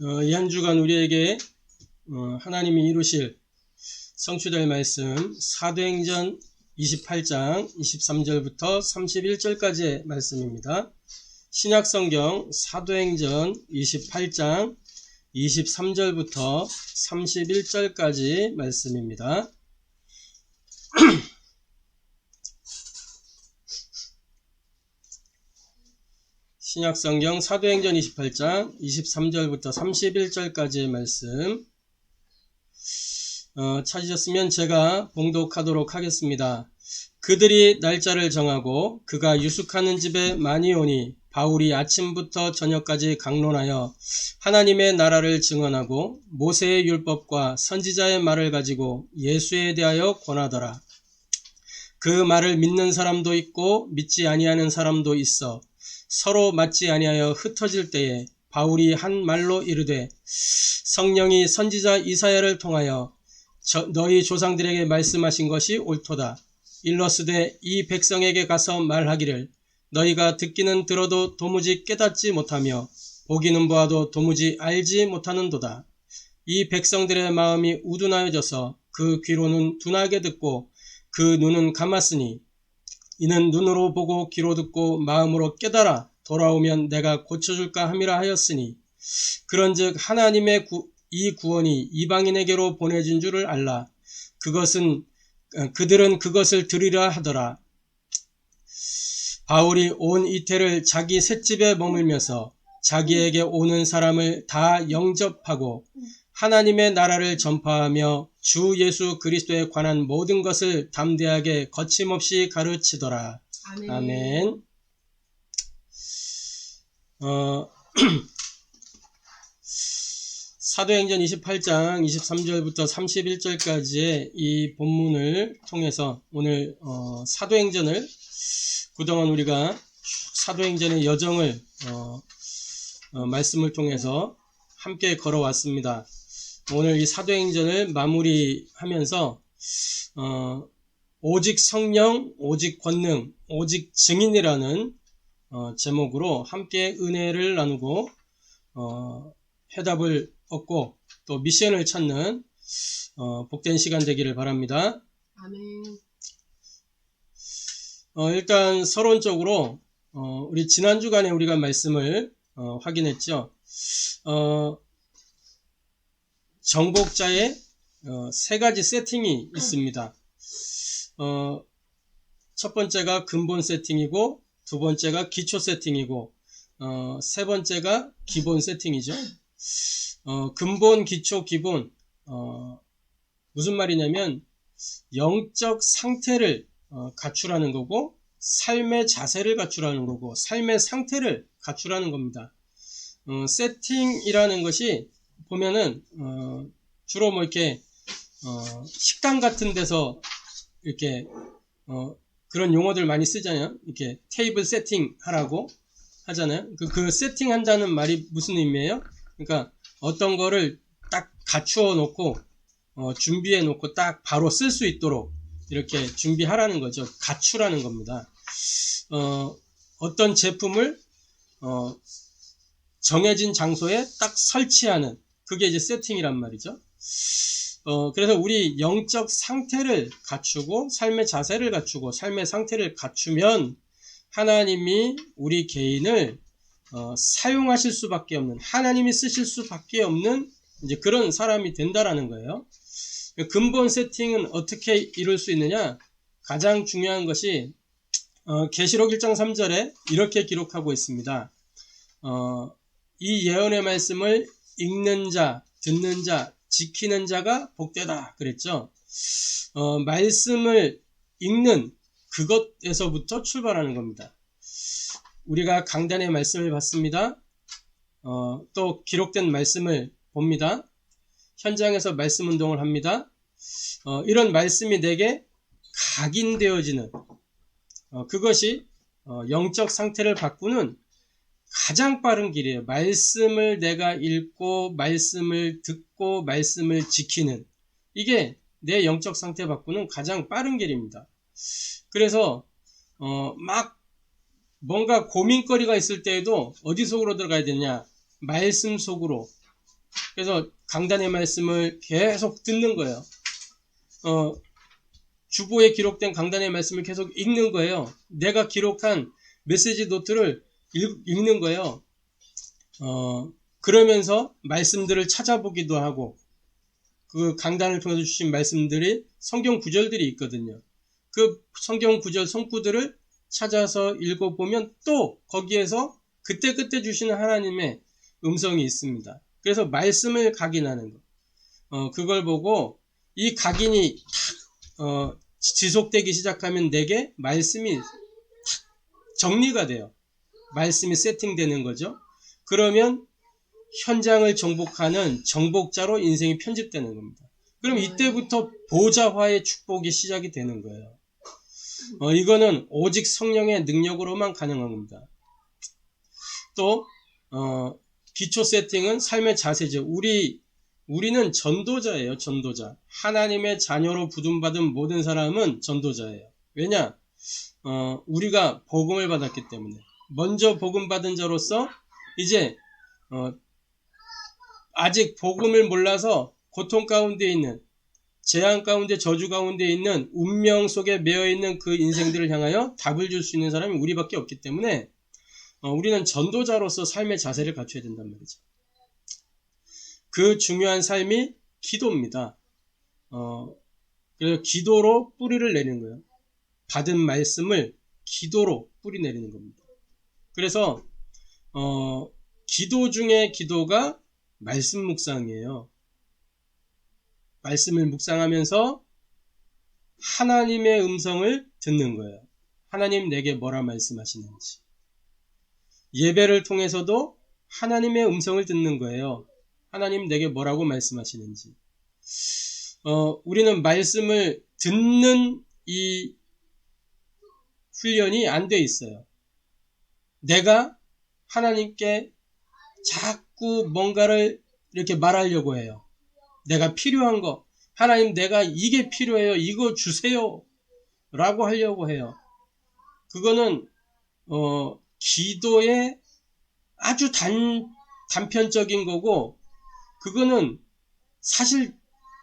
이 한 주간 우리에게 하나님이 이루실 성취될 말씀 사도행전 28장 23절부터 31절까지의 말씀입니다. 신약성경 사도행전 28장 23절부터 31절까지 말씀입니다. 신약성경 사도행전 28장 23절부터 31절까지의 말씀 찾으셨으면 제가 봉독하도록 하겠습니다. 그들이 날짜를 정하고 그가 유숙하는 집에 많이 오니 바울이 아침부터 저녁까지 강론하여 하나님의 나라를 증언하고 모세의 율법과 선지자의 말을 가지고 예수에 대하여 권하더라. 그 말을 믿는 사람도 있고 믿지 아니하는 사람도 있어 서로 맞지 아니하여 흩어질 때에 바울이 한 말로 이르되 성령이 선지자 이사야를 통하여 너희 조상들에게 말씀하신 것이 옳도다. 일러스되 이 백성에게 가서 말하기를 너희가 듣기는 들어도 도무지 깨닫지 못하며 보기는 보아도 도무지 알지 못하는도다. 이 백성들의 마음이 우둔하여져서 그 귀로는 둔하게 듣고 그 눈은 감았으니 이는 눈으로 보고 귀로 듣고 마음으로 깨달아 돌아오면 내가 고쳐줄까 함이라 하였으니 그런즉 하나님의 이 구원이 이방인에게로 보내진 줄을 알라. 그들은 그것을 들으려 하더라. 바울이 온 이태를 자기 셋집에 머물면서 자기에게 오는 사람을 다 영접하고 하나님의 나라를 전파하며 주 예수 그리스도에 관한 모든 것을 담대하게 거침없이 가르치더라. 아멘. 아멘. 사도행전 28장 23절부터 31절까지의 이 본문을 통해서 오늘 사도행전을 그동안 우리가 사도행전의 여정을 말씀을 통해서 함께 걸어왔습니다. 오늘 이 사도행전을 마무리하면서 오직 성령, 오직 권능, 오직 증인이라는 제목으로 함께 은혜를 나누고 해답을 얻고 또 미션을 찾는 복된 시간 되기를 바랍니다. 아멘. 일단 서론적으로 우리 지난 주간에 우리가 말씀을 확인했죠. 정복자의 세 가지 세팅이 있습니다. 첫 번째가 근본 세팅이고 두 번째가 기초 세팅이고 세 번째가 기본 세팅이죠. 근본, 기초, 기본 무슨 말이냐면 영적 상태를 갖추라는 거고 삶의 자세를 갖추라는 거고 삶의 상태를 갖추라는 겁니다. 세팅이라는 것이 보면은 주로 뭐 이렇게 식당 같은 데서 이렇게 그런 용어들 많이 쓰잖아요. 이렇게 테이블 세팅 하라고 하잖아요. 그 세팅 한다는 말이 무슨 의미예요? 그러니까 어떤 거를 딱 갖추어 놓고 준비해 놓고 딱 바로 쓸 수 있도록 이렇게 준비하라는 거죠. 갖추라는 겁니다. 어떤 제품을 정해진 장소에 딱 설치하는 그게 이제 세팅이란 말이죠. 그래서 우리 영적 상태를 갖추고 삶의 자세를 갖추고 삶의 상태를 갖추면 하나님이 우리 개인을 사용하실 수밖에 없는 하나님이 쓰실 수밖에 없는 이제 그런 사람이 된다라는 거예요. 근본 세팅은 어떻게 이룰 수 있느냐? 가장 중요한 것이 계시록 1장 3절에 이렇게 기록하고 있습니다. 이 예언의 말씀을 읽는 자, 듣는 자, 지키는 자가 복되다 그랬죠. 말씀을 읽는 그것에서부터 출발하는 겁니다. 우리가 강단의 말씀을 받습니다. 또 기록된 말씀을 봅니다. 현장에서 말씀 운동을 합니다. 이런 말씀이 내게 각인되어지는 그것이 영적 상태를 바꾸는 가장 빠른 길이에요. 말씀을 내가 읽고 말씀을 듣고 말씀을 지키는 이게 내 영적 상태 바꾸는 가장 빠른 길입니다. 그래서 막 뭔가 고민거리가 있을 때에도 어디 속으로 들어가야 되냐? 말씀 속으로 그래서 강단의 말씀을 계속 듣는 거예요. 주보에 기록된 강단의 말씀을 계속 읽는 거예요. 내가 기록한 메시지 노트를 읽는 거예요. 그러면서 말씀들을 찾아보기도 하고, 그 강단을 통해서 주신 말씀들이 성경 구절들이 있거든요. 그 성경 구절 성구들을 찾아서 읽어보면 또 거기에서 그때그때 주시는 하나님의 음성이 있습니다. 그래서 말씀을 각인하는 거. 그걸 보고 이 각인이 탁 지속되기 시작하면 내게 말씀이 탁 정리가 돼요. 말씀이 세팅되는 거죠. 그러면 현장을 정복하는 정복자로 인생이 편집되는 겁니다. 그럼 이때부터 보좌화의 축복이 시작이 되는 거예요. 이거는 오직 성령의 능력으로만 가능한 겁니다. 또 기초 세팅은 삶의 자세죠. 우리는 전도자예요. 전도자. 하나님의 자녀로 부름받은 모든 사람은 전도자예요. 왜냐? 우리가 복음을 받았기 때문에. 먼저 복음 받은 자로서 이제 아직 복음을 몰라서 고통 가운데 있는, 재앙 가운데, 저주 가운데 있는, 운명 속에 매여 있는 그 인생들을 향하여 답을 줄 수 있는 사람이 우리밖에 없기 때문에 우리는 전도자로서 삶의 자세를 갖춰야 된단 말이죠. 그 중요한 삶이 기도입니다. 그래서 기도로 뿌리를 내리는 거예요. 받은 말씀을 기도로 뿌리 내리는 겁니다. 그래서 기도 중에 기도가 말씀 묵상이에요. 말씀을 묵상하면서 하나님의 음성을 듣는 거예요. 하나님 내게 뭐라 말씀하시는지. 예배를 통해서도 하나님의 음성을 듣는 거예요. 하나님 내게 뭐라고 말씀하시는지. 우리는 말씀을 듣는 이 훈련이 안 돼 있어요. 내가 하나님께 자꾸 뭔가를 이렇게 말하려고 해요. 내가 필요한 거, 하나님 내가 이게 필요해요. 이거 주세요. 라고 하려고 해요. 그거는 기도의 아주 단편적인 거고, 그거는 사실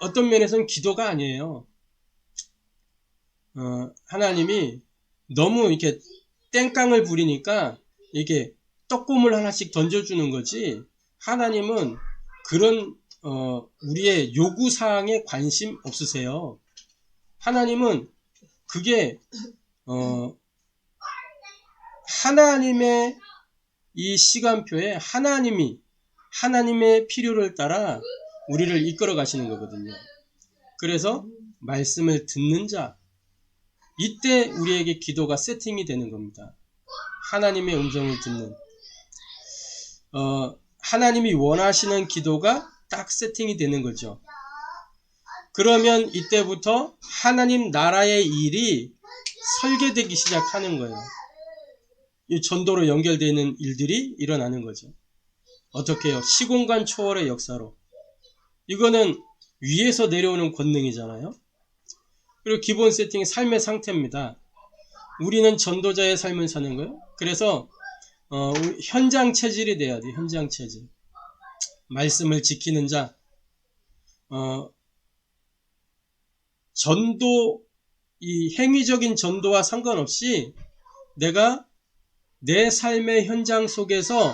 어떤 면에서는 기도가 아니에요. 하나님이 너무 이렇게 땡깡을 부리니까 이게 떡고물 하나씩 던져주는 거지, 하나님은 그런 우리의 요구사항에 관심 없으세요. 하나님은 그게 하나님의 이 시간표에 하나님의 필요를 따라 우리를 이끌어 가시는 거거든요. 그래서 말씀을 듣는 자, 이때 우리에게 기도가 세팅이 되는 겁니다. 하나님의 음성을 듣는, 하나님이 원하시는 기도가 딱 세팅이 되는 거죠. 그러면 이때부터 하나님 나라의 일이 설계되기 시작하는 거예요. 이 전도로 연결되어 있는 일들이 일어나는 거죠. 어떻게 해요? 시공간 초월의 역사로. 이거는 위에서 내려오는 권능이잖아요. 그리고 기본 세팅이 삶의 상태입니다. 우리는 전도자의 삶을 사는 거예요. 그래서 현장 체질이 돼야 돼요. 현장 체질. 말씀을 지키는 자. 전도, 이 행위적인 전도와 상관없이 내가 내 삶의 현장 속에서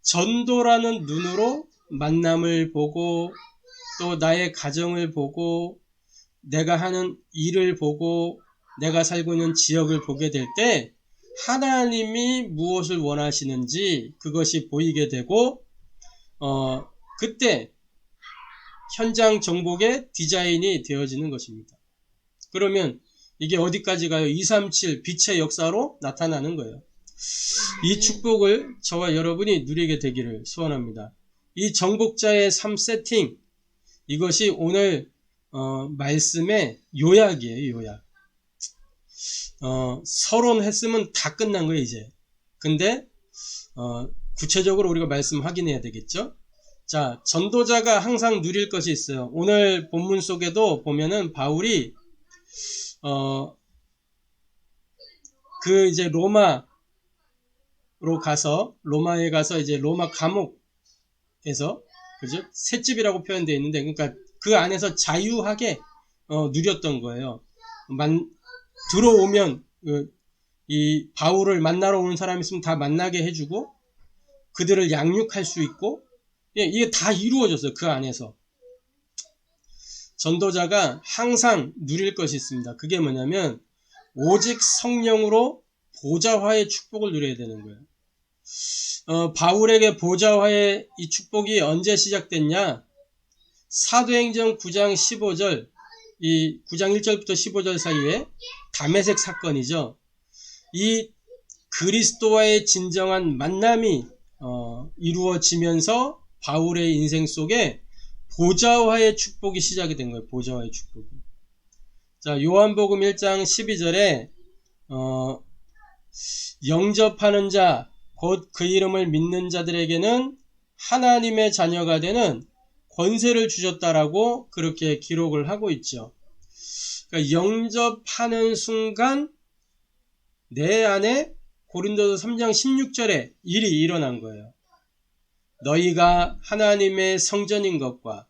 전도라는 눈으로 만남을 보고, 또 나의 가정을 보고, 내가 하는 일을 보고, 내가 살고 있는 지역을 보게 될 때 하나님이 무엇을 원하시는지 그것이 보이게 되고, 그때 현장 정복의 디자인이 되어지는 것입니다. 그러면 이게 어디까지 가요? 237 빛의 역사로 나타나는 거예요. 이 축복을 저와 여러분이 누리게 되기를 소원합니다. 이 정복자의 삶 세팅, 이것이 오늘 말씀의 요약이에요. 요약. 서론했으면 다 끝난 거예요 이제. 근데 구체적으로 우리가 말씀 확인해야 되겠죠. 자, 전도자가 항상 누릴 것이 있어요. 오늘 본문 속에도 보면은 바울이 그 이제 로마에 가서 이제 로마 감옥에서 그죠? 셋집이라고 표현되어 있는데, 그러니까 그 안에서 자유하게 누렸던 거예요. 들어오면 이 바울을 만나러 오는 사람이 있으면 다 만나게 해주고 그들을 양육할 수 있고, 예, 이게 다 이루어졌어요. 그 안에서. 전도자가 항상 누릴 것이 있습니다. 그게 뭐냐면 오직 성령으로 보좌화의 축복을 누려야 되는 거예요. 바울에게 보좌화의 이 축복이 언제 시작됐냐? 사도행전 9장 15절, 이 9장 1절부터 15절 사이에 다메섹 사건이죠. 이 그리스도와의 진정한 만남이 이루어지면서 바울의 인생 속에 보좌화의 축복이 시작이 된 거예요. 보좌화의 축복이. 자, 요한복음 1장 12절에 영접하는 자, 곧 그 이름을 믿는 자들에게는 하나님의 자녀가 되는 권세를 주셨다라고 그렇게 기록을 하고 있죠. 그러니까 영접하는 순간 내 안에 고린도서 3장 16절에 일이 일어난 거예요. 너희가 하나님의 성전인 것과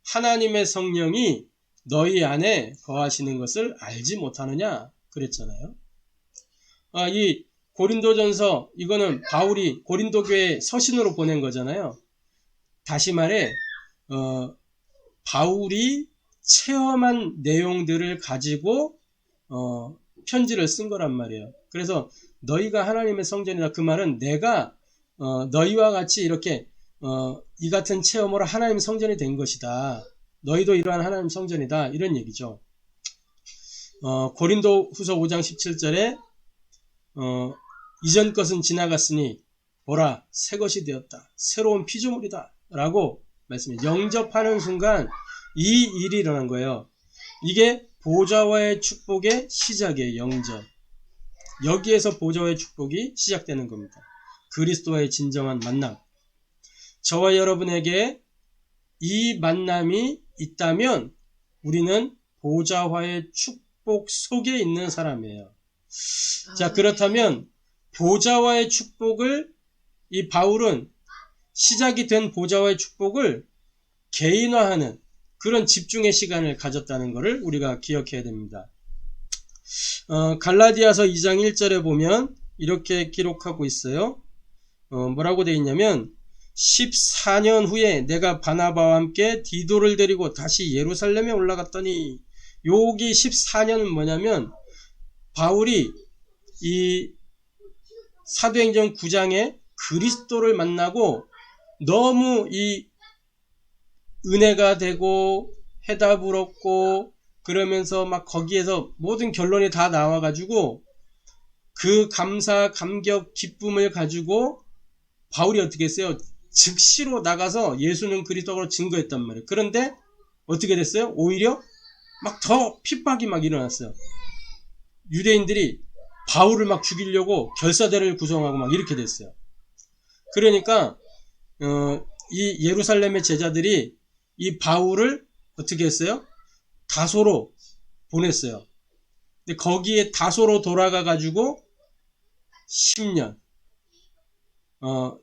하나님의 성령이 너희 안에 거하시는 것을 알지 못하느냐 그랬잖아요. 이 고린도전서, 이거는 바울이 고린도 교회 서신으로 보낸 거잖아요. 다시 말해 바울이 체험한 내용들을 가지고 편지를 쓴 거란 말이에요. 그래서 너희가 하나님의 성전이다. 그 말은 내가 너희와 같이 이렇게 이 같은 체험으로 하나님의 성전이 된 것이다. 너희도 이러한 하나님의 성전이다. 이런 얘기죠. 고린도 후서 5장 17절에 이전 것은 지나갔으니 보라 새 것이 되었다. 새로운 피조물이다. 라고 말씀해요. 영접하는 순간 이 일이 일어난 거예요. 이게 보좌와의 축복의 시작이에요. 영접. 여기에서 보좌와의 축복이 시작되는 겁니다. 그리스도와의 진정한 만남. 저와 여러분에게 이 만남이 있다면 우리는 보좌와의 축복 속에 있는 사람이에요. 자, 그렇다면 보좌와의 축복을, 이 바울은 시작이 된 보좌와의 축복을 개인화하는 그런 집중의 시간을 가졌다는 것을 우리가 기억해야 됩니다. 갈라디아서 2장 1절에 보면 이렇게 기록하고 있어요. 뭐라고 되어 있냐면 14년 후에 내가 바나바와 함께 디도를 데리고 다시 예루살렘에 올라갔더니, 여기 14년은 뭐냐면 바울이 이 사도행전 9장에 그리스도를 만나고 너무 이 은혜가 되고 해답을 얻고 그러면서 막 거기에서 모든 결론이 다 나와가지고 그 감사, 감격, 기쁨을 가지고 바울이 어떻게 했어요? 즉시로 나가서 예수는 그리스도로 증거했단 말이에요. 그런데 어떻게 됐어요? 오히려 막 더 핍박이 막 일어났어요. 유대인들이 바울을 막 죽이려고 결사대를 구성하고 막 이렇게 됐어요. 그러니까 이 예루살렘의 제자들이 이 바울을 어떻게 했어요? 다소로 보냈어요. 근데 거기에 다소로 돌아가 가지고 10년,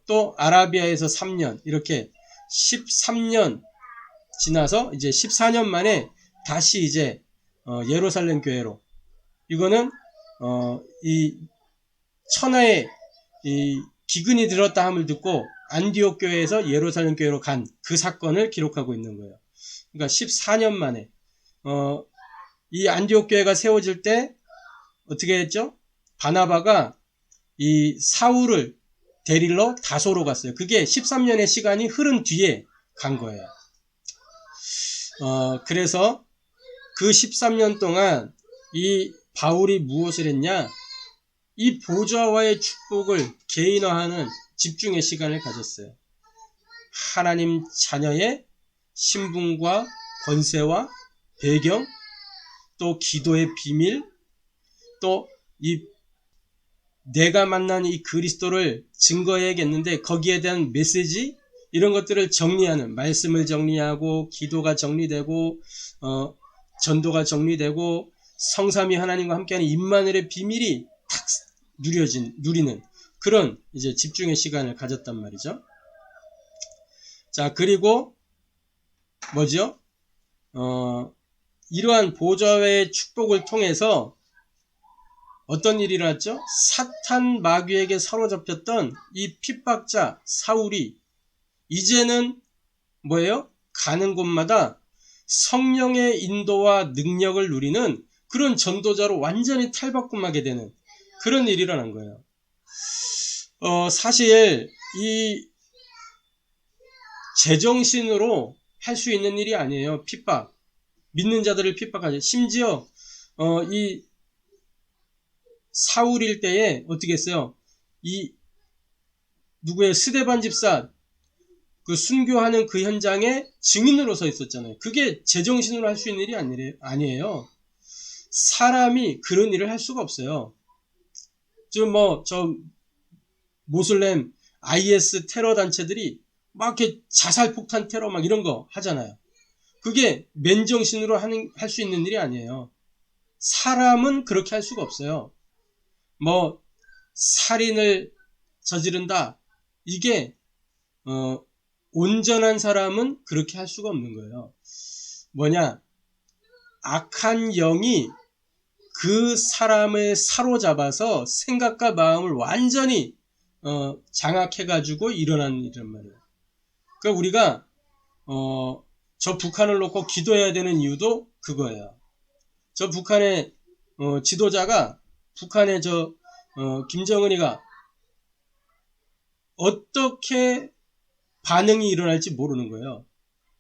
또 아라비아에서 3년, 이렇게 13년 지나서 이제 14년 만에 다시 이제 예루살렘 교회로, 이거는 이 천하의 이 기근이 들었다 함을 듣고 안디옥 교회에서 예루살렘 교회로 간 그 사건을 기록하고 있는 거예요. 그러니까 14년 만에 이 안디옥 교회가 세워질 때 어떻게 했죠? 바나바가 이 사울을 데리러 다소로 갔어요. 그게 13년의 시간이 흐른 뒤에 간 거예요. 그래서 그 13년 동안 이 바울이 무엇을 했냐? 이 보좌와의 축복을 개인화하는 집중의 시간을 가졌어요. 하나님 자녀의 신분과 권세와 배경, 또 기도의 비밀, 또 이 내가 만난 이 그리스도를 증거해야겠는데 거기에 대한 메시지, 이런 것들을 정리하는, 말씀을 정리하고 기도가 정리되고 전도가 정리되고 성삼위 하나님과 함께하는 임마누엘의 비밀이 탁 누리는 그런 이제 집중의 시간을 가졌단 말이죠. 자, 그리고 뭐죠? 이러한 보좌의 축복을 통해서 어떤 일이 일어났죠? 사탄 마귀에게 사로잡혔던 이 핍박자 사울이 이제는 뭐예요? 가는 곳마다 성령의 인도와 능력을 누리는 그런 전도자로 완전히 탈바꿈하게 되는 그런 일이 일어난 거예요. 사실 이 제정신으로 할 수 있는 일이 아니에요. 핍박. 믿는 자들을 핍박하죠. 심지어 이 사울일 때에 어떻게 했어요? 이 누구의 스데반 집사 그 순교하는 그 현장에 증인으로 서 있었잖아요. 그게 제정신으로 할 수 있는 일이 아니에요. 사람이 그런 일을 할 수가 없어요. 지금 저 모슬렘 IS 테러 단체들이 막 이렇게 자살 폭탄 테러 막 이런 거 하잖아요. 그게 맨정신으로 할 수 있는 일이 아니에요. 사람은 그렇게 할 수가 없어요. 살인을 저지른다. 이게 온전한 사람은 그렇게 할 수가 없는 거예요. 뭐냐? 악한 영이 그 사람을 사로잡아서 생각과 마음을 완전히 장악해가지고 일어난 일이란 말이에요. 그러니까 우리가 저 북한을 놓고 기도해야 되는 이유도 그거예요. 저 북한의 지도자가 북한의 김정은이가 어떻게 반응이 일어날지 모르는 거예요.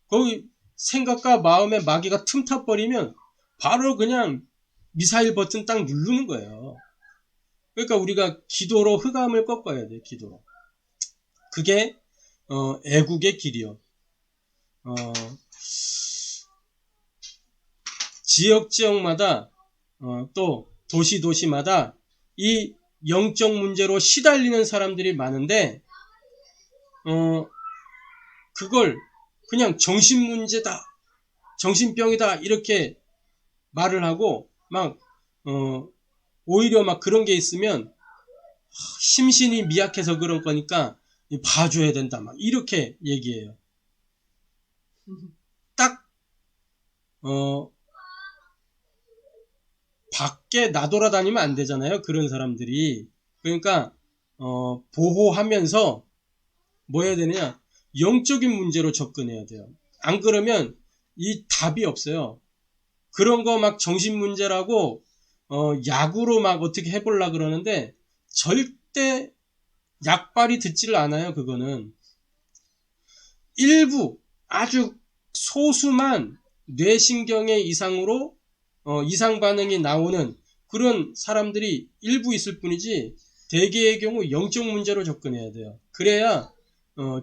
거기 생각과 마음의 마귀가 틈타버리면 바로 그냥 미사일 버튼 딱 누르는 거예요. 그러니까 우리가 기도로 흑암을 꺾어야 돼요. 기도로. 그게 애국의 길이요. 지역마다 또 도시마다 이 영적 문제로 시달리는 사람들이 많은데 그걸 그냥 정신문제다, 정신병이다 이렇게 말을 하고 막 오히려 막 그런 게 있으면 심신이 미약해서 그런 거니까 봐줘야 된다 막 이렇게 얘기해요. 딱 밖에 나돌아다니면 안 되잖아요. 그런 사람들이. 그러니까 보호하면서 뭐 해야 되느냐, 영적인 문제로 접근해야 돼요. 안 그러면 이 답이 없어요. 그런 거 막 정신 문제라고 약으로 막 어떻게 해보려 그러는데 절대 약발이 듣지를 않아요. 그거는 일부 아주 소수만 뇌신경의 이상으로 이상 반응이 나오는 그런 사람들이 일부 있을 뿐이지 대개의 경우 영적 문제로 접근해야 돼요. 그래야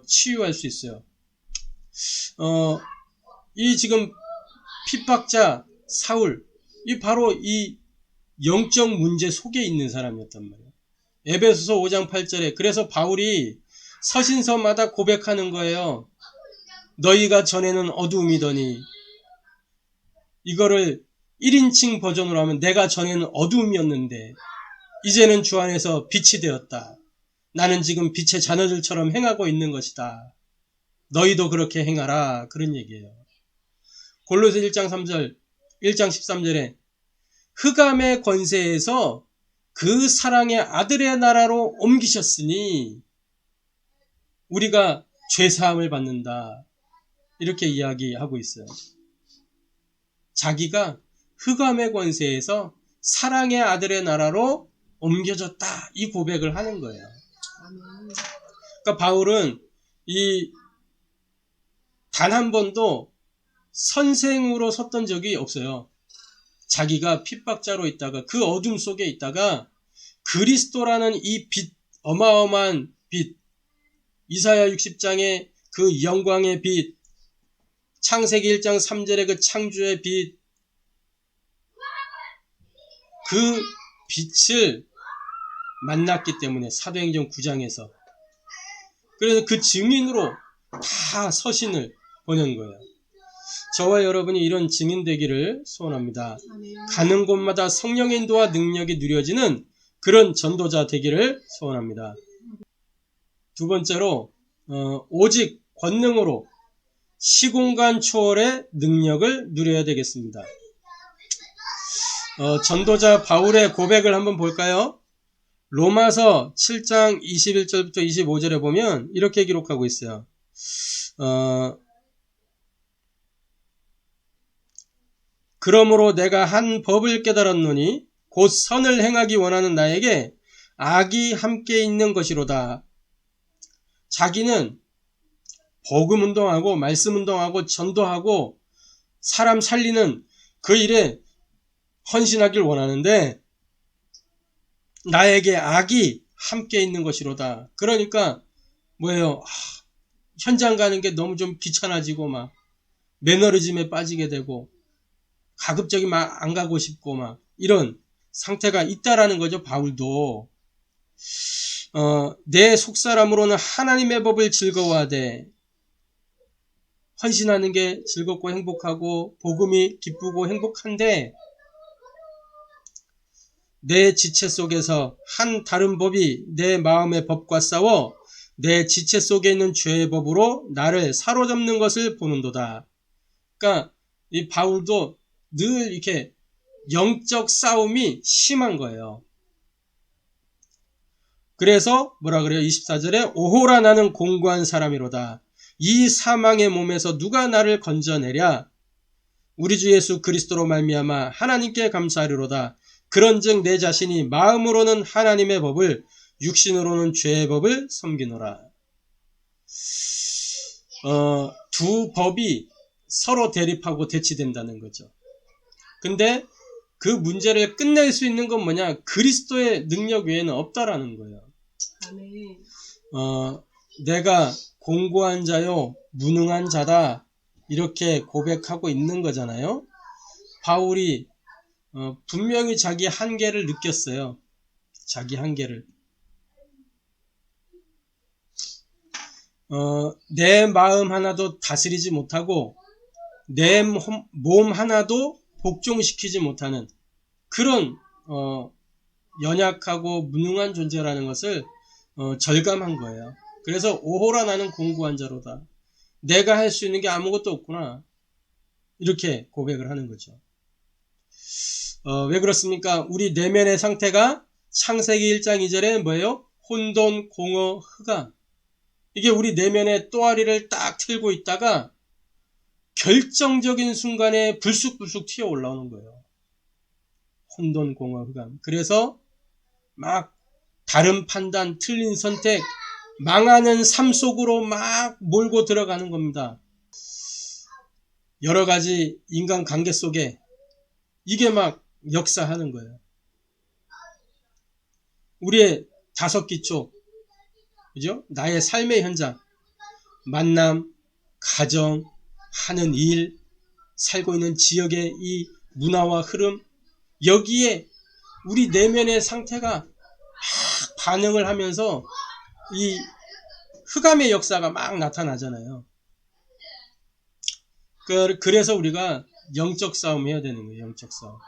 치유할 수 있어요. 이 지금 핍박자 사울, 이 바로 이 영적 문제 속에 있는 사람이었단 말이에요. 에베소서 5장 8절에 그래서 바울이 서신서마다 고백하는 거예요. 너희가 전에는 어두움이더니, 이거를 1인칭 버전으로 하면 내가 전에는 어두움이었는데 이제는 주 안에서 빛이 되었다. 나는 지금 빛의 자녀들처럼 행하고 있는 것이다. 너희도 그렇게 행하라. 그런 얘기예요. 골로새 1장 13절에 흑암의 권세에서 그 사랑의 아들의 나라로 옮기셨으니 우리가 죄사함을 받는다. 이렇게 이야기하고 있어요. 자기가 흑암의 권세에서 사랑의 아들의 나라로 옮겨졌다. 이 고백을 하는 거예요. 그러니까 바울은 단 한 번도 선생으로 섰던 적이 없어요. 자기가 핍박자로 있다가 그 어둠 속에 있다가 그리스도라는 이 빛, 어마어마한 빛, 이사야 60장의 그 영광의 빛, 창세기 1장 3절의 그 창조의 빛, 그 빛을 만났기 때문에 사도행전 9장에서 그래서 그 증인으로 다 서신을 보낸 거예요. 저와 여러분이 이런 증인 되기를 소원합니다. 가는 곳마다 성령의 인도와 능력이 누려지는 그런 전도자 되기를 소원합니다. 두 번째로 오직 권능으로 시공간 초월의 능력을 누려야 되겠습니다. 전도자 바울의 고백을 한번 볼까요? 로마서 7장 21절부터 25절에 보면 이렇게 기록하고 있어요. 그러므로 내가 한 법을 깨달았노니 곧 선을 행하기 원하는 나에게 악이 함께 있는 것이로다. 자기는 복음 운동하고 말씀 운동하고 전도하고 사람 살리는 그 일에 헌신하길 원하는데 나에게 악이 함께 있는 것이로다. 그러니까 뭐예요? 현장 가는 게 너무 좀 귀찮아지고 막 매너리즘에 빠지게 되고 가급적이 막 안 가고 싶고 막 이런 상태가 있다라는 거죠. 바울도 내 속사람으로는 하나님의 법을 즐거워하되 헌신하는 게 즐겁고 행복하고 복음이 기쁘고 행복한데 내 지체 속에서 한 다른 법이 내 마음의 법과 싸워 내 지체 속에 있는 죄의 법으로 나를 사로잡는 것을 보는도다. 그러니까 이 바울도 늘 이렇게 영적 싸움이 심한 거예요. 그래서 뭐라 그래요? 24절에 오호라 나는 공고한 사람이로다. 이 사망의 몸에서 누가 나를 건져내랴? 우리 주 예수 그리스도로 말미암아 하나님께 감사하리로다. 그런즉 내 자신이 마음으로는 하나님의 법을 육신으로는 죄의 법을 섬기노라. 두 법이 서로 대립하고 대치된다는 거죠. 근데 그 문제를 끝낼 수 있는 건 뭐냐? 그리스도의 능력 외에는 없다라는 거예요. 아멘. 내가 공고한 자요 무능한 자다 이렇게 고백하고 있는 거잖아요. 바울이 분명히 자기 한계를 느꼈어요. 자기 한계를. 내 마음 하나도 다스리지 못하고 내 몸 하나도 복종시키지 못하는 그런 연약하고 무능한 존재라는 것을 절감한 거예요. 그래서 오호라 나는 공고한 자로다. 내가 할 수 있는 게 아무것도 없구나. 이렇게 고백을 하는 거죠. 왜 그렇습니까? 우리 내면의 상태가 창세기 1장 2절에 뭐예요? 혼돈, 공허, 흑암. 이게 우리 내면의 또아리를 딱 틀고 있다가 결정적인 순간에 불쑥불쑥 튀어 올라오는 거예요. 혼돈, 공허, 흑암. 그래서 막 다른 판단, 틀린 선택, 망하는 삶 속으로 막 몰고 들어가는 겁니다. 여러 가지 인간 관계 속에 이게 막 역사하는 거예요. 우리의 5기초, 그죠? 나의 삶의 현장, 만남, 가정, 하는 일, 살고 있는 지역의 이 문화와 흐름, 여기에 우리 내면의 상태가 막 반응을 하면서 이 흑암의 역사가 막 나타나잖아요. 그래서 우리가 영적 싸움 해야 되는 거예요. 영적 싸움.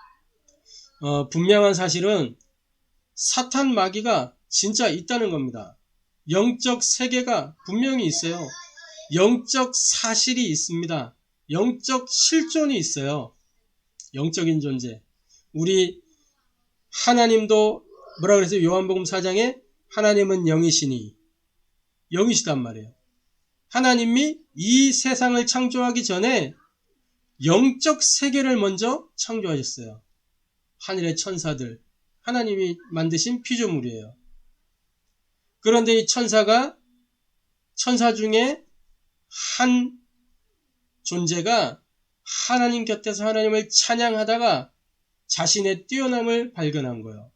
분명한 사실은 사탄 마귀가 진짜 있다는 겁니다. 영적 세계가 분명히 있어요. 영적 사실이 있습니다. 영적 실존이 있어요. 영적인 존재. 우리 하나님도 뭐라 그랬어요? 요한복음 4장에 하나님은 영이시니 영이시단 말이에요. 하나님이 이 세상을 창조하기 전에 영적 세계를 먼저 창조하셨어요. 하늘의 천사들, 하나님이 만드신 피조물이에요. 그런데 이 천사 중에 한 존재가 하나님 곁에서 하나님을 찬양하다가 자신의 뛰어남을 발견한 거예요.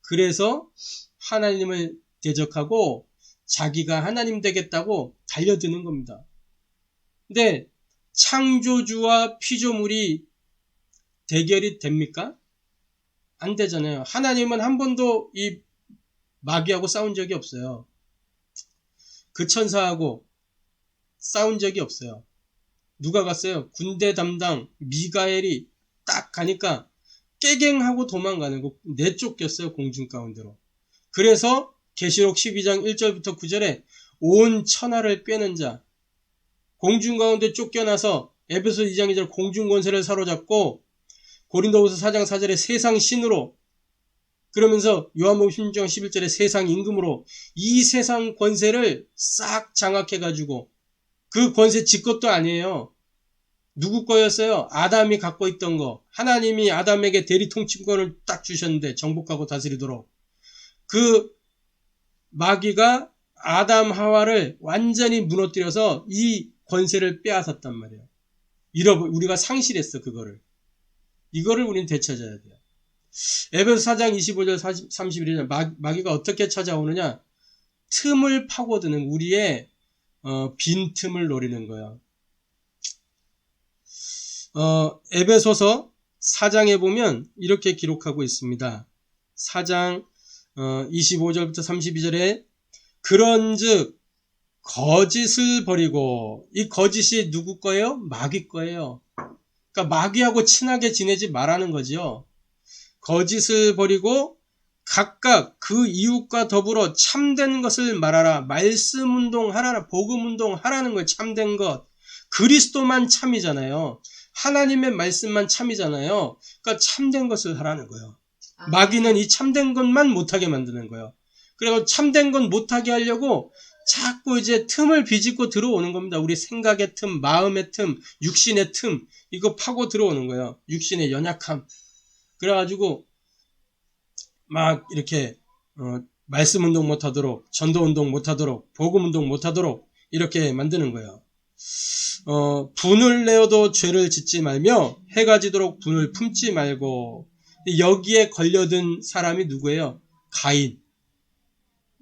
그래서 하나님을 대적하고 자기가 하나님 되겠다고 달려드는 겁니다. 근데 창조주와 피조물이 대결이 됩니까? 안 되잖아요. 하나님은 한 번도 이 마귀하고 싸운 적이 없어요. 그 천사하고 싸운 적이 없어요. 누가 갔어요? 군대 담당 미가엘이 딱 가니까 깨갱하고 도망가는 거 내쫓겼어요. 공중 가운데로. 그래서 계시록 12장 1절부터 9절에 온 천하를 꿰는 자, 공중 가운데 쫓겨나서 에베소 2장 2절 공중 권세를 사로잡고 고린도후서 4장 4절에 세상 신으로, 그러면서 요한복음 16장 11절에 세상 임금으로 이 세상 권세를 싹 장악해가지고, 그 권세 지 것도 아니에요. 누구 거였어요? 아담이 갖고 있던 거. 하나님이 아담에게 대리 통치권을 딱 주셨는데 정복하고 다스리도록. 그 마귀가 아담 하와를 완전히 무너뜨려서 이 권세를 빼앗았단 말이에요. 우리가 상실했어, 그거를. 이거를 우리는 되찾아야 돼요. 에베소 4장 25절 31절 마귀가 어떻게 찾아오느냐? 틈을 파고드는, 우리의 빈틈을 노리는 거예요. 에베소서 4장에 보면 이렇게 기록하고 있습니다. 4장 25절부터 32절에 그런즉 거짓을 버리고, 이 거짓이 누구 거예요? 마귀 거예요. 그러니까 마귀하고 친하게 지내지 말라는 거죠. 거짓을 버리고 각각 그 이웃과 더불어 참된 것을 말하라. 말씀 운동하라. 복음 운동하라는 거예요. 참된 것. 그리스도만 참이잖아요. 하나님의 말씀만 참이잖아요. 그러니까 참된 것을 하라는 거예요. 마귀는 이 참된 것만 못하게 만드는 거예요. 그리고 참된 건 못하게 하려고 자꾸 이제 틈을 비집고 들어오는 겁니다. 우리 생각의 틈, 마음의 틈, 육신의 틈, 이거 파고 들어오는 거예요. 육신의 연약함. 그래가지고 막 이렇게 말씀 운동 못하도록, 전도 운동 못하도록, 복음 운동 못하도록 이렇게 만드는 거예요. 분을 내어도 죄를 짓지 말며 해가 지도록 분을 품지 말고. 여기에 걸려든 사람이 누구예요? 가인.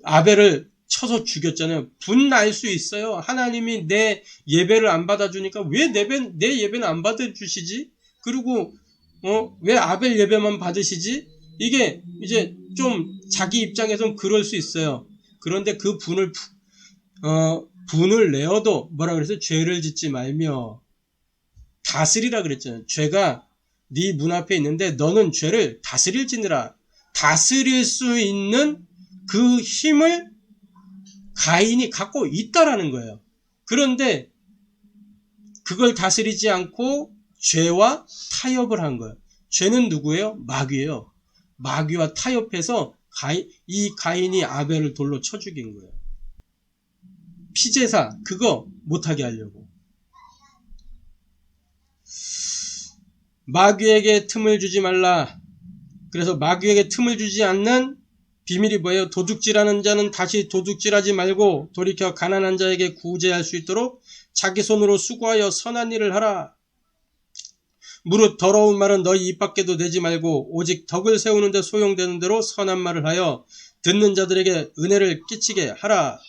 아벨을 쳐서 죽였잖아요. 분 날 수 있어요. 하나님이 내 예배를 안 받아주니까 왜 내 예배는 안 받아주시지? 그리고 왜 아벨 예배만 받으시지? 이게 이제 좀 자기 입장에선 그럴 수 있어요. 그런데 그 분을 내어도 뭐라 그랬어요? 죄를 짓지 말며 다스리라 그랬잖아요. 죄가 네 문 앞에 있는데 너는 죄를 다스릴지니라. 다스릴 수 있는 그 힘을 가인이 갖고 있다라는 거예요. 그런데 그걸 다스리지 않고 죄와 타협을 한 거예요. 죄는 누구예요? 마귀예요. 마귀와 타협해서 이 가인이 아벨을 돌로 쳐 죽인 거예요. 피제사 그거 못하게 하려고. 마귀에게 틈을 주지 말라. 그래서 마귀에게 틈을 주지 않는 비밀이 뭐예요? 도둑질하는 자는 다시 도둑질하지 말고 돌이켜 가난한 자에게 구제할 수 있도록 자기 손으로 수고하여 선한 일을 하라. 무릇 더러운 말은 너희 입 밖에도 내지 말고 오직 덕을 세우는 데 소용되는 대로 선한 말을 하여 듣는 자들에게 은혜를 끼치게 하라.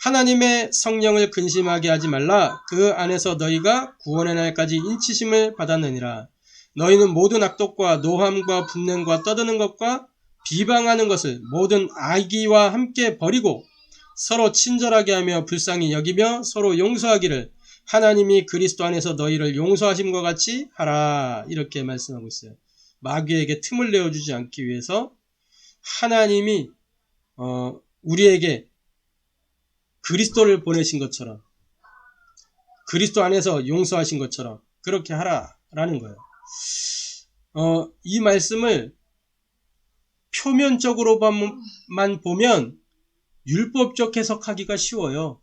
하나님의 성령을 근심하게 하지 말라. 그 안에서 너희가 구원의 날까지 인치심을 받았느니라. 너희는 모든 악독과 노함과 분냄과 떠드는 것과 비방하는 것을 모든 악의와 함께 버리고 서로 친절하게 하며 불쌍히 여기며 서로 용서하기를 하나님이 그리스도 안에서 너희를 용서하심과 같이 하라. 이렇게 말씀하고 있어요. 마귀에게 틈을 내어주지 않기 위해서 하나님이 우리에게 그리스도를 보내신 것처럼, 그리스도 안에서 용서하신 것처럼 그렇게 하라라는 거예요. 이 말씀을 표면적으로만 보면 율법적 해석하기가 쉬워요.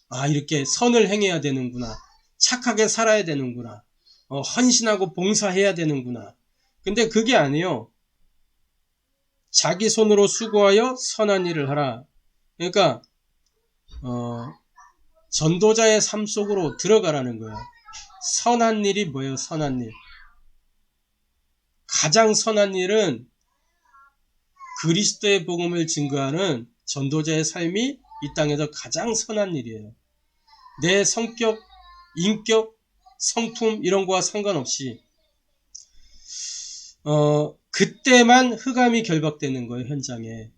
아, 이렇게 선을 행해야 되는구나. 착하게 살아야 되는구나. 헌신하고 봉사해야 되는구나. 근데 그게 아니에요. 자기 손으로 수고하여 선한 일을 하라. 그러니까 전도자의 삶 속으로 들어가라는 거예요. 선한 일이 뭐예요? 선한 일. 가장 선한 일은 그리스도의 복음을 증거하는 전도자의 삶이 이 땅에서 가장 선한 일이에요. 내 성격, 인격, 성품 이런 거와 상관없이 그때만 흑암이 결박되는 거예요. 현장에.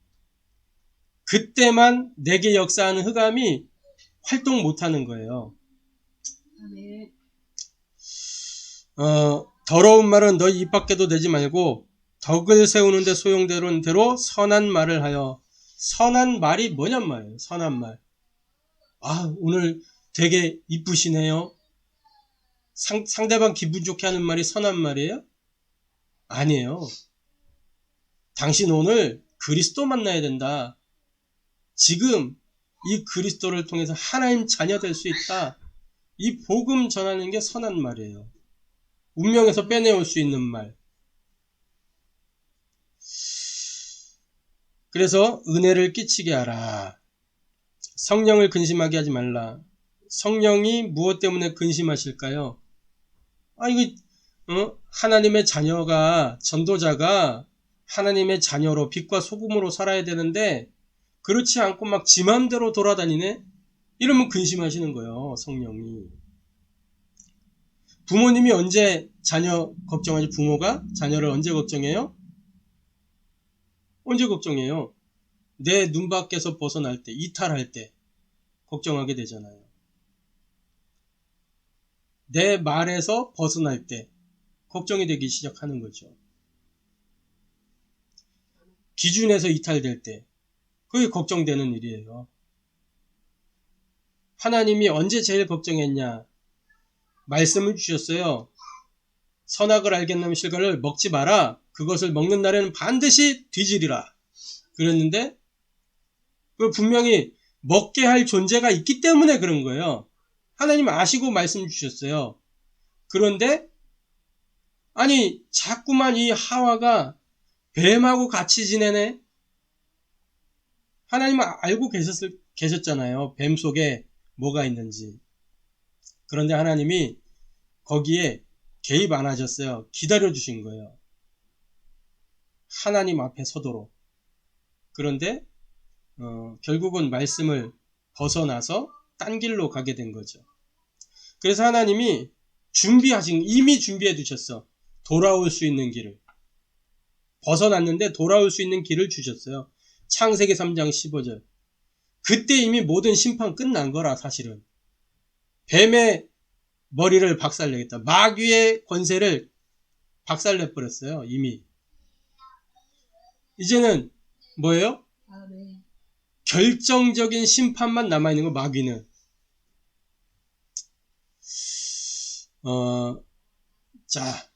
그때만 내게 역사하는 흑암이 활동 못하는 거예요. 더러운 말은 너희 입 밖에도 내지 말고 덕을 세우는 데 소용되는 대로 선한 말을 하여. 선한 말이 뭐냔 말이에요. 선한 말. 아, 오늘 되게 이쁘시네요. 상대방 기분 좋게 하는 말이 선한 말이에요? 아니에요. 당신 오늘 그리스도 만나야 된다. 지금 이 그리스도를 통해서 하나님 자녀 될 수 있다. 이 복음 전하는 게 선한 말이에요. 운명에서 빼내올 수 있는 말. 그래서 은혜를 끼치게 하라. 성령을 근심하게 하지 말라. 성령이 무엇 때문에 근심하실까요? 하나님의 자녀가, 전도자가 하나님의 자녀로 빛과 소금으로 살아야 되는데 그렇지 않고 막 지 맘대로 돌아다니네? 이러면 근심하시는 거예요, 성령이. 부모님이 언제 자녀 걱정하지? 부모가 자녀를 언제 걱정해요? 언제 걱정해요? 내 눈 밖에서 벗어날 때, 이탈할 때 걱정하게 되잖아요. 내 말에서 벗어날 때 걱정이 되기 시작하는 거죠. 기준에서 이탈될 때 그게 걱정되는 일이에요. 하나님이 언제 제일 걱정했냐? 말씀을 주셨어요. 선악을 알겠나면 실과를 먹지 마라. 그것을 먹는 날에는 반드시 뒤지리라. 그랬는데 분명히 먹게 할 존재가 있기 때문에 그런 거예요. 하나님 아시고 말씀 주셨어요. 그런데 아니 자꾸만 이 하와가 뱀하고 같이 지내네. 하나님은 알고 계셨잖아요. 뱀 속에 뭐가 있는지. 그런데 하나님이 거기에 개입 안 하셨어요. 기다려 주신 거예요. 하나님 앞에 서도록. 그런데 결국은 말씀을 벗어나서 딴 길로 가게 된 거죠. 그래서 하나님이 이미 준비해 두셨어. 돌아올 수 있는 길을. 벗어났는데 돌아올 수 있는 길을 주셨어요. 창세기 3장 15절. 그때 이미 모든 심판 끝난 거라 사실은. 뱀의 머리를 박살내겠다. 마귀의 권세를 박살내버렸어요. 이미. 이제는 뭐예요? 네. 결정적인 심판만 남아있는 거 마귀는. 자,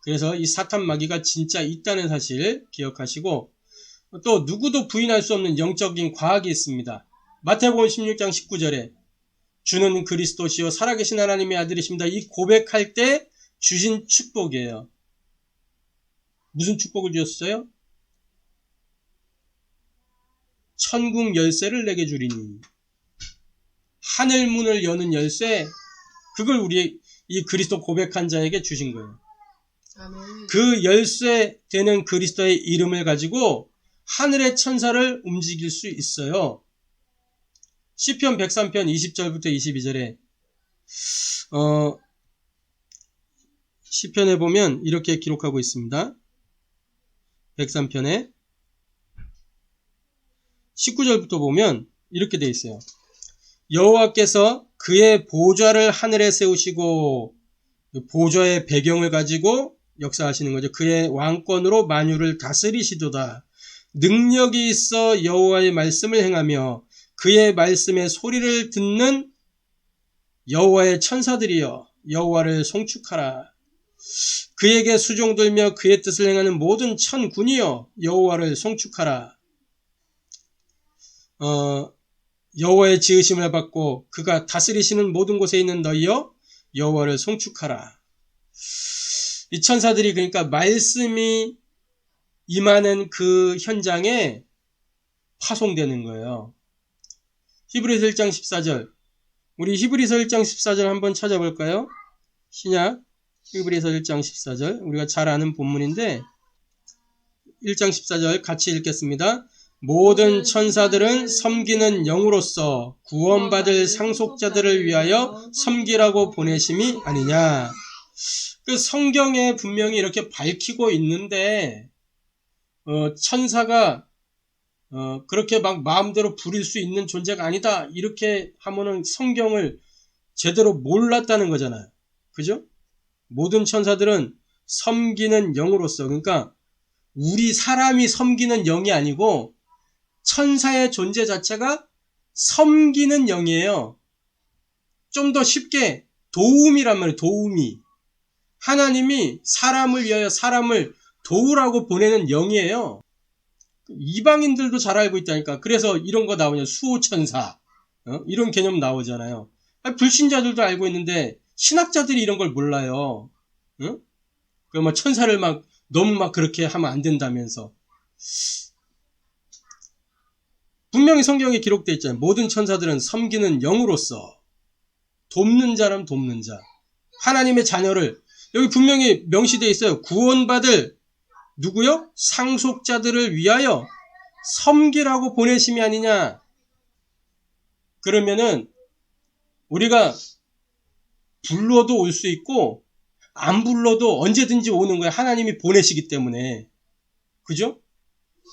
그래서 이 사탄 마귀가 진짜 있다는 사실 기억하시고 또 누구도 부인할 수 없는 영적인 과학이 있습니다. 마태복음 16장 19절에 주는 그리스도시요 살아계신 하나님의 아들이십니다. 이 고백할 때 주신 축복이에요. 무슨 축복을 주셨어요? 천국 열쇠를 내게 주리니. 하늘 문을 여는 열쇠, 그걸 우리 이 그리스도 고백한 자에게 주신 거예요. 아멘. 그 열쇠 되는 그리스도의 이름을 가지고 하늘의 천사를 움직일 수 있어요. 시편 103편 20절부터 22절에 시편에 보면 이렇게 기록하고 있습니다. 103편에 19절부터 보면 이렇게 되어 있어요. 여호와께서 그의 보좌를 하늘에 세우시고 보좌의 배경을 가지고 역사하시는 거죠. 그의 왕권으로 만유를 다스리시도다. 능력이 있어 여호와의 말씀을 행하며 그의 말씀의 소리를 듣는 여호와의 천사들이여 여호와를 송축하라. 그에게 수종들며 그의 뜻을 행하는 모든 천군이여 여호와를 송축하라. 여호와의 지으심을 받고 그가 다스리시는 모든 곳에 있는 너희여 여호와를 송축하라. 이 천사들이 그러니까 말씀이 임하는 그 현장에 파송되는 거예요. 히브리서 1장 14절. 우리 히브리서 1장 14절 한번 찾아볼까요? 신약 히브리서 1장 14절. 우리가 잘 아는 본문인데 1장 14절 같이 읽겠습니다. 모든 천사들은 섬기는 영으로서 구원받을 상속자들을 위하여 섬기라고 보내심이 아니냐. 그 성경에 분명히 이렇게 밝히고 있는데 천사가 그렇게 막 마음대로 부릴 수 있는 존재가 아니다. 이렇게 하면은 성경을 제대로 몰랐다는 거잖아요. 그죠? 모든 천사들은 섬기는 영으로서, 그러니까 우리 사람이 섬기는 영이 아니고 천사의 존재 자체가 섬기는 영이에요. 좀 더 쉽게 도움이란 말이에요. 도움이. 하나님이 사람을 위하여 사람을 도우라고 보내는 영이에요. 이방인들도 잘 알고 있다니까. 그래서 이런 거 나오냐. 수호천사. 이런 개념 나오잖아요. 불신자들도 알고 있는데 신학자들이 이런 걸 몰라요. 그 뭐 천사를 막 너무 막 그렇게 하면 안 된다면서. 분명히 성경에 기록되어 있잖아요. 모든 천사들은 섬기는 영으로서 돕는 자라면 돕는 자. 하나님의 자녀를 여기 분명히 명시되어 있어요. 구원받을 누구요? 상속자들을 위하여 섬기라고 보내심이 아니냐. 그러면은 우리가 불러도 올 수 있고 안 불러도 언제든지 오는 거예요. 하나님이 보내시기 때문에. 그죠?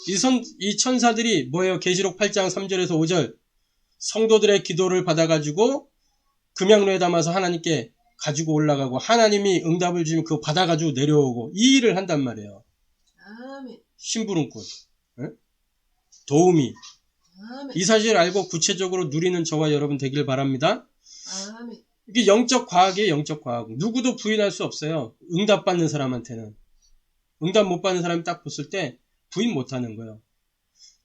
이 천사들이 뭐예요? 계시록 8장 3절에서 5절 성도들의 기도를 받아가지고 금양로에 담아서 하나님께 가지고 올라가고 하나님이 응답을 주면 그거 받아가지고 내려오고 이 일을 한단 말이에요. 아멘. 심부름꾼. 도우미. 아멘. 이 사실을 알고 구체적으로 누리는 저와 여러분 되길 바랍니다. 아멘. 이게 영적 과학이에요. 영적 과학. 누구도 부인할 수 없어요. 응답받는 사람한테는. 응답 못 받는 사람이 딱 봤을 때 부인 못하는 거예요.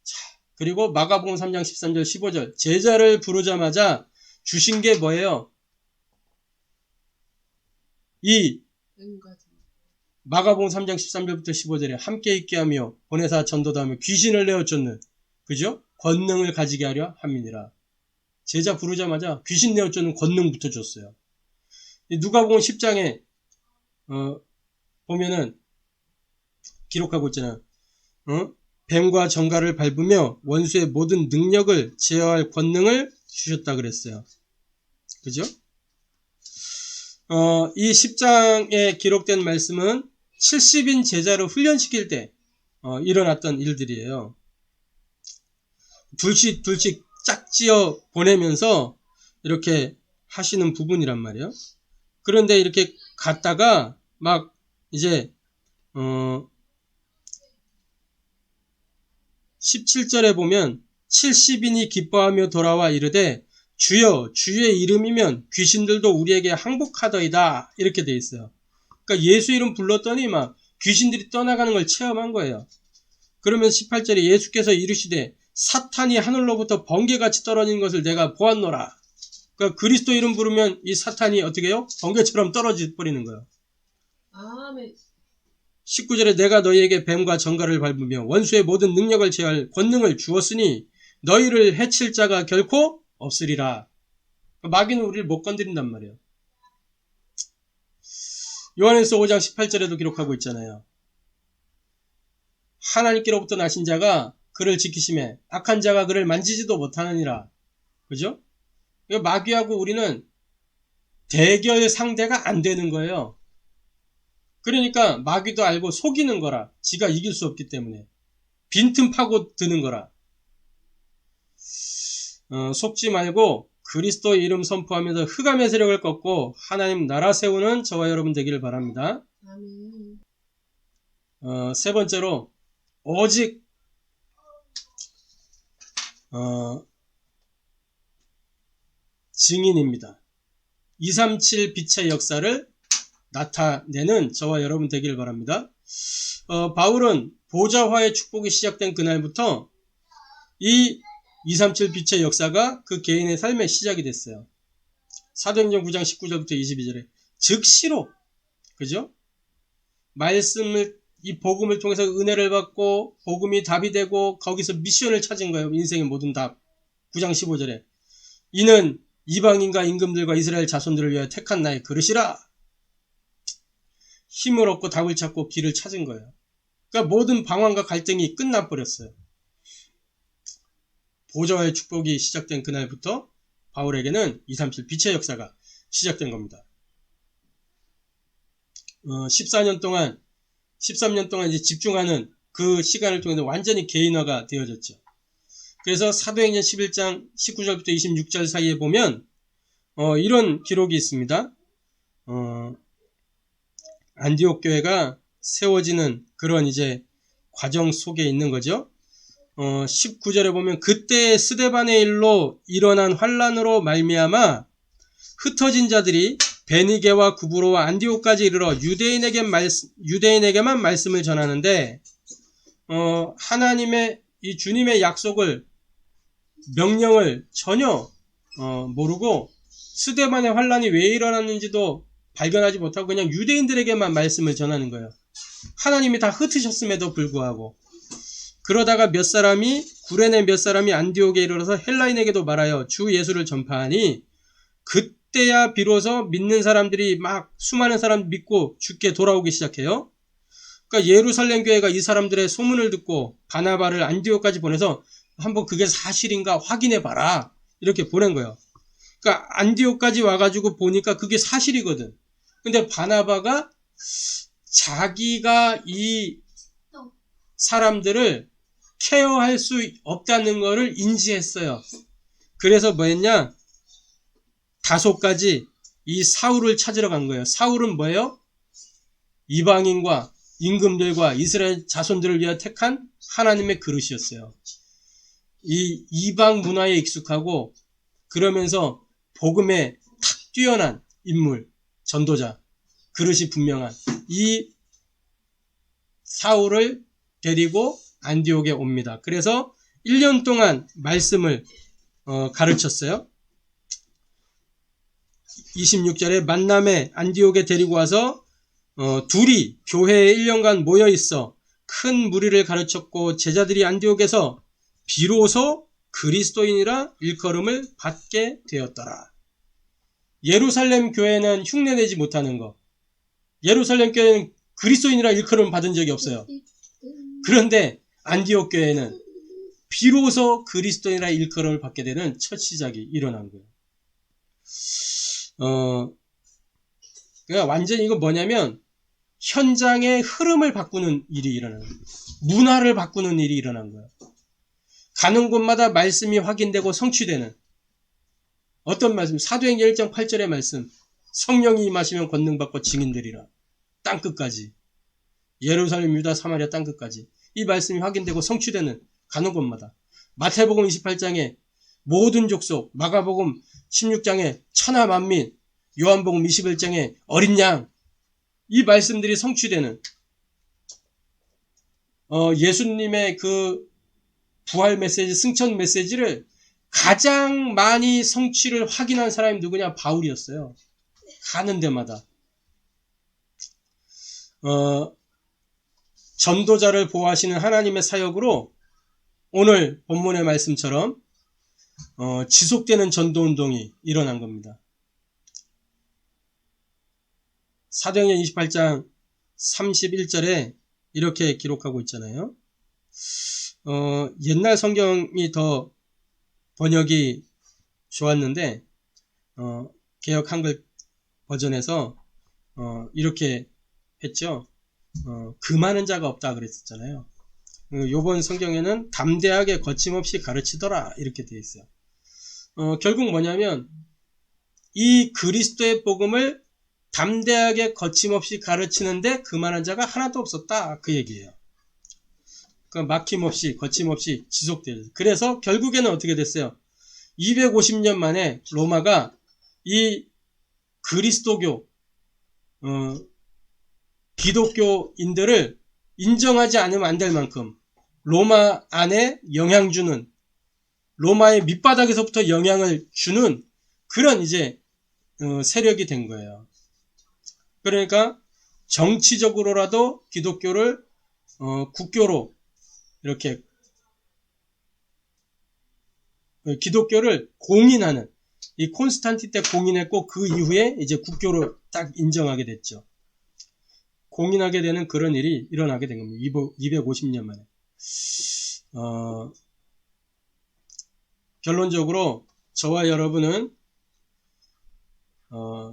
자, 그리고 마가복음 3장 13절 15절 제자를 부르자마자 주신 게 뭐예요? 이 마가복음 3장 13절부터 15절에 함께 있게 하며 보내사 전도하며 귀신을 내어쫓는 그죠? 권능을 가지게 하려 함이니라. 제자 부르자마자 귀신 내어쫓는 권능부터 줬어요. 누가복음 10장에 보면은 기록하고 있잖아요. 뱀과 정갈을 밟으며 원수의 모든 능력을 제어할 권능을 주셨다 그랬어요. 그죠? 이 10장에 기록된 말씀은 70인 제자를 훈련시킬 때 일어났던 일들이에요. 둘씩 짝지어 보내면서 이렇게 하시는 부분이란 말이에요. 그런데 이렇게 갔다가 막 이제 17절에 보면 70인이 기뻐하며 돌아와 이르되 주여 주의 이름이면 귀신들도 우리에게 항복하더이다 이렇게 돼 있어요. 그러니까 예수 이름 불렀더니 막 귀신들이 떠나가는 걸 체험한 거예요. 그러면 18절에 예수께서 이르시되 사탄이 하늘로부터 번개같이 떨어진 것을 내가 보았노라. 그러니까 그리스도 이름 부르면 이 사탄이 어떻게 해요? 번개처럼 떨어져 버리는 거예요. 아멘. 19절에 내가 너희에게 뱀과 정갈을 밟으며 원수의 모든 능력을 제할 권능을 주었으니 너희를 해칠 자가 결코 없으리라. 마귀는 우리를 못 건드린단 말이에요. 요한일서 5장 18절에도 기록하고 있잖아요. 하나님께로부터 나신 자가 그를 지키심에 악한 자가 그를 만지지도 못하느니라. 그죠? 마귀하고 우리는 대결 상대가 안 되는 거예요. 그러니까 마귀도 알고 속이는 거라. 지가 이길 수 없기 때문에. 빈틈 파고 드는 거라. 속지 말고 그리스도 이름 선포하면서 흑암의 세력을 꺾고 하나님 나라 세우는 저와 여러분 되기를 바랍니다. 아멘. 세 번째로 오직 증인입니다. 237 빛의 역사를 나타내는 저와 여러분 되기를 바랍니다. 바울은 보좌화의 축복이 시작된 그날부터 이 237 빛의 역사가 그 개인의 삶의 시작이 됐어요. 사도행전 9장 19절부터 22절에 즉시로 그죠? 말씀을 이 복음을 통해서 은혜를 받고 복음이 답이 되고 거기서 미션을 찾은 거예요. 인생의 모든 답. 9장 15절에 이는 이방인과 임금들과 이스라엘 자손들을 위하여 택한 나의 그릇이라. 힘을 얻고 답을 찾고 길을 찾은 거예요. 그러니까 모든 방황과 갈등이 끝나버렸어요. 보좌의 축복이 시작된 그날부터 바울에게는 237 빛의 역사가 시작된 겁니다. 13년 동안 이제 집중하는 그 시간을 통해서 완전히 개인화가 되어졌죠. 그래서 사도행전 11장 19절부터 26절 사이에 보면 이런 기록이 있습니다. 안디옥 교회가 세워지는 그런 이제 과정 속에 있는 거죠. 19절에 보면 그때 스데반의 일로 일어난 환란으로 말미암아 흩어진 자들이 베니게와 구브로와 안디옥까지 이르러 유대인에게만 말씀을 전하는데 하나님의 이 주님의 약속을 명령을 전혀 모르고 스데반의 환란이 왜 일어났는지도 발견하지 못하고 그냥 유대인들에게만 말씀을 전하는 거예요. 하나님이 다 흩으셨음에도 불구하고. 그러다가 구레네 몇 사람이 안디옥에 이르러서 헬라인에게도 말하여 주 예수를 전파하니 그때야 비로소 믿는 사람들이 막 수많은 사람 믿고 주께 돌아오기 시작해요. 그러니까 예루살렘 교회가 이 사람들의 소문을 듣고 바나바를 안디옥까지 보내서 한번 그게 사실인가 확인해 봐라 이렇게 보낸 거예요. 그러니까 안디옥까지 와가지고 보니까 그게 사실이거든. 근데 바나바가 자기가 이 사람들을 케어할 수 없다는 것을 인지했어요. 그래서 뭐 했냐? 다소까지 이 사울을 찾으러 간 거예요. 사울은 뭐예요? 이방인과 임금들과 이스라엘 자손들을 위해 택한 하나님의 그릇이었어요. 이 이방 문화에 익숙하고 그러면서 복음에 탁 뛰어난 인물, 전도자, 그릇이 분명한 이 사울을 데리고 안디옥에 옵니다. 그래서 1년 동안 말씀을 가르쳤어요. 26절에 만남에 안디옥에 데리고 와서 둘이 교회에 1년간 모여 있어 큰 무리를 가르쳤고 제자들이 안디옥에서 비로소 그리스도인이라 일컬음을 받게 되었더라. 예루살렘 교회는 흉내내지 못하는 거. 예루살렘 교회는 그리스도인이라 일컬음을 받은 적이 없어요. 그런데 안디옥 교회는 비로소 그리스도인이라 일컬음을 받게 되는 첫 시작이 일어난 거예요. 그러니까 완전히 이거 뭐냐면 현장의 흐름을 바꾸는 일이 일어나는 거예요. 문화를 바꾸는 일이 일어난 거예요. 가는 곳마다 말씀이 확인되고 성취되는 어떤 말씀? 사도행전 1장 8절의 말씀. 성령이 임하시면 권능받고 증인되리라. 땅끝까지. 예루살렘, 유다, 사마리아 땅끝까지. 이 말씀이 확인되고 성취되는 가는 곳마다. 마태복음 28장에 모든 족속, 마가복음 16장에 천하 만민, 요한복음 21장에 어린 양. 이 말씀들이 성취되는 예수님의 그 부활 메시지, 승천 메시지를 가장 많이 성취를 확인한 사람이 누구냐? 바울이었어요. 가는 데마다. 전도자를 보호하시는 하나님의 사역으로 오늘 본문의 말씀처럼 지속되는 전도운동이 일어난 겁니다. 사도행전 28장 31절에 이렇게 기록하고 있잖아요. 옛날 성경이 더 번역이 좋았는데 개역 한글 버전에서 이렇게 했죠. 그 많은 자가 없다 그랬었잖아요. 요번 성경에는 담대하게 거침없이 가르치더라 이렇게 되어 있어요. 결국 뭐냐면 이 그리스도의 복음을 담대하게 거침없이 가르치는데 그만한 자가 하나도 없었다 그 얘기예요. 막힘없이 거침없이 지속돼요. 그래서 결국에는 어떻게 됐어요? 250년 만에 로마가 이 그리스도교 기독교인들을 인정하지 않으면 안 될 만큼 로마 안에 영향 주는 로마의 밑바닥에서부터 영향을 주는 그런 이제 세력이 된 거예요. 그러니까 정치적으로라도 기독교를 국교로 이렇게 기독교를 공인하는 이 콘스탄틴 때 공인했고 그 이후에 이제 국교로 딱 인정하게 됐죠. 공인하게 되는 그런 일이 일어나게 된 겁니다. 250년 만에. 결론적으로 저와 여러분은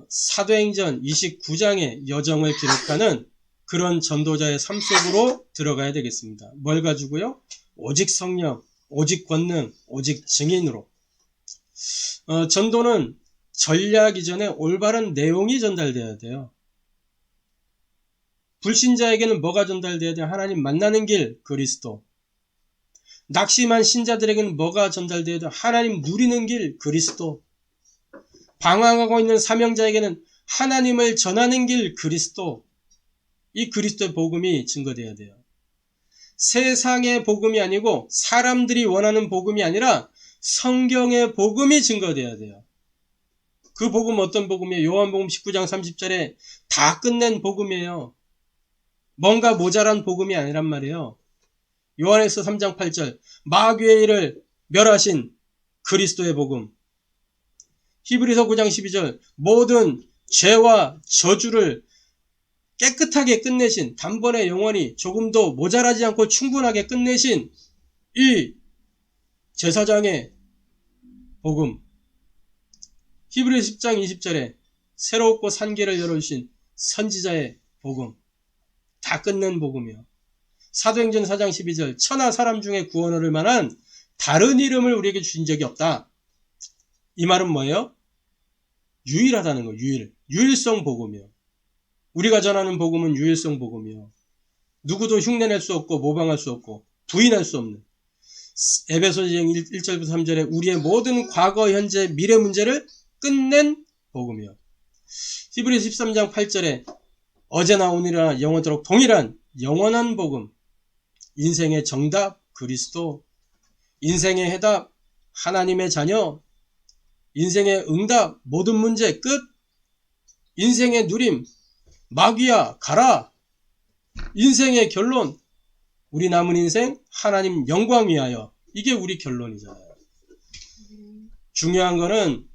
사도행전 29장의 여정을 기록하는 그런 전도자의 삶 속으로 들어가야 되겠습니다. 뭘 가지고요? 오직 성령, 오직 권능, 오직 증인으로. 전도는 전략 이전에 올바른 내용이 전달돼야 돼요. 불신자에게는 뭐가 전달돼야 돼요? 하나님 만나는 길, 그리스도. 낙심한 신자들에게는 뭐가 전달되어야 돼요? 하나님 누리는 길 그리스도. 방황하고 있는 사명자에게는 하나님을 전하는 길 그리스도. 이 그리스도의 복음이 증거되어야 돼요. 세상의 복음이 아니고 사람들이 원하는 복음이 아니라 성경의 복음이 증거되어야 돼요. 그 복음 어떤 복음이에요? 요한복음 19장 30절에 다 끝낸 복음이에요. 뭔가 모자란 복음이 아니란 말이에요. 요한에서 3장 8절 마귀의 일을 멸하신 그리스도의 복음. 히브리서 9장 12절 모든 죄와 저주를 깨끗하게 끝내신, 단번에 영원히 조금도 모자라지 않고 충분하게 끝내신 이 제사장의 복음. 히브리서 10장 20절에 새롭고 산 길을 열어주신 선지자의 복음. 다 끝낸 복음이요. 사도행전 4장 12절 천하 사람 중에 구원 얻을 만한 다른 이름을 우리에게 주신 적이 없다. 이 말은 뭐예요? 유일하다는 거. 유일성 복음이요. 우리가 전하는 복음은 유일성 복음이요. 누구도 흉내낼 수 없고 모방할 수 없고 부인할 수 없는 에베소서 1절부터 3절에 우리의 모든 과거, 현재, 미래 문제를 끝낸 복음이요. 히브리서 13장 8절에 어제나 오늘이나 영원토록 동일한 영원한 복음. 인생의 정답 그리스도, 인생의 해답 하나님의 자녀, 인생의 응답 모든 문제 끝, 인생의 누림 마귀야 가라, 인생의 결론 우리 남은 인생 하나님 영광 위하여. 이게 우리 결론이잖아요. 중요한 거는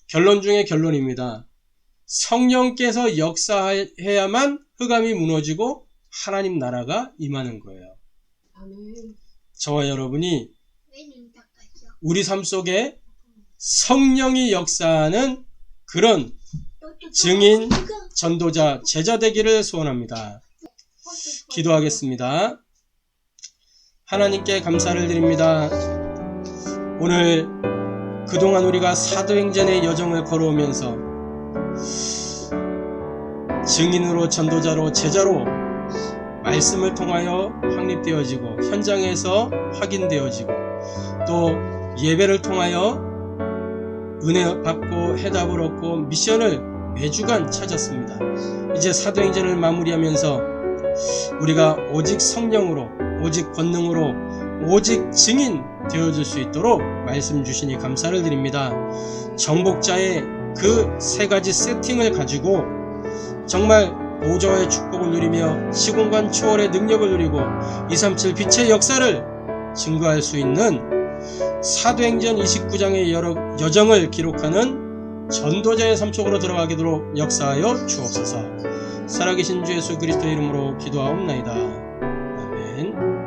결론 중에 결론입니다. 성령께서 역사해야만 흑암이 무너지고 하나님 나라가 임하는 거예요. 아멘. 저와 여러분이 우리 삶 속에 성령이 역사하는 그런 증인, 전도자, 제자 되기를 소원합니다. 기도하겠습니다. 하나님께 감사를 드립니다. 오늘 그동안 우리가 사도행전의 여정을 걸어오면서 증인으로, 전도자로, 제자로 말씀을 통하여 확립되어지고 현장에서 확인되어지고 또 예배를 통하여 은혜 받고 해답을 얻고 미션을 매주간 찾았습니다. 이제 사도행전을 마무리하면서 우리가 오직 성령으로, 오직 권능으로, 오직 증인 되어줄 수 있도록 말씀 주시니 감사를 드립니다. 정복자의 그 세 가지 세팅을 가지고 정말 보좌의 축복을 누리며 시공간 초월의 능력을 누리고 237 빛의 역사를 증거할 수 있는 사도행전 29장의 여정을 기록하는 전도자의 삶 속으로 들어가도록 역사하여 주옵소서. 살아계신 주 예수 그리스도의 이름으로 기도하옵나이다. 아멘.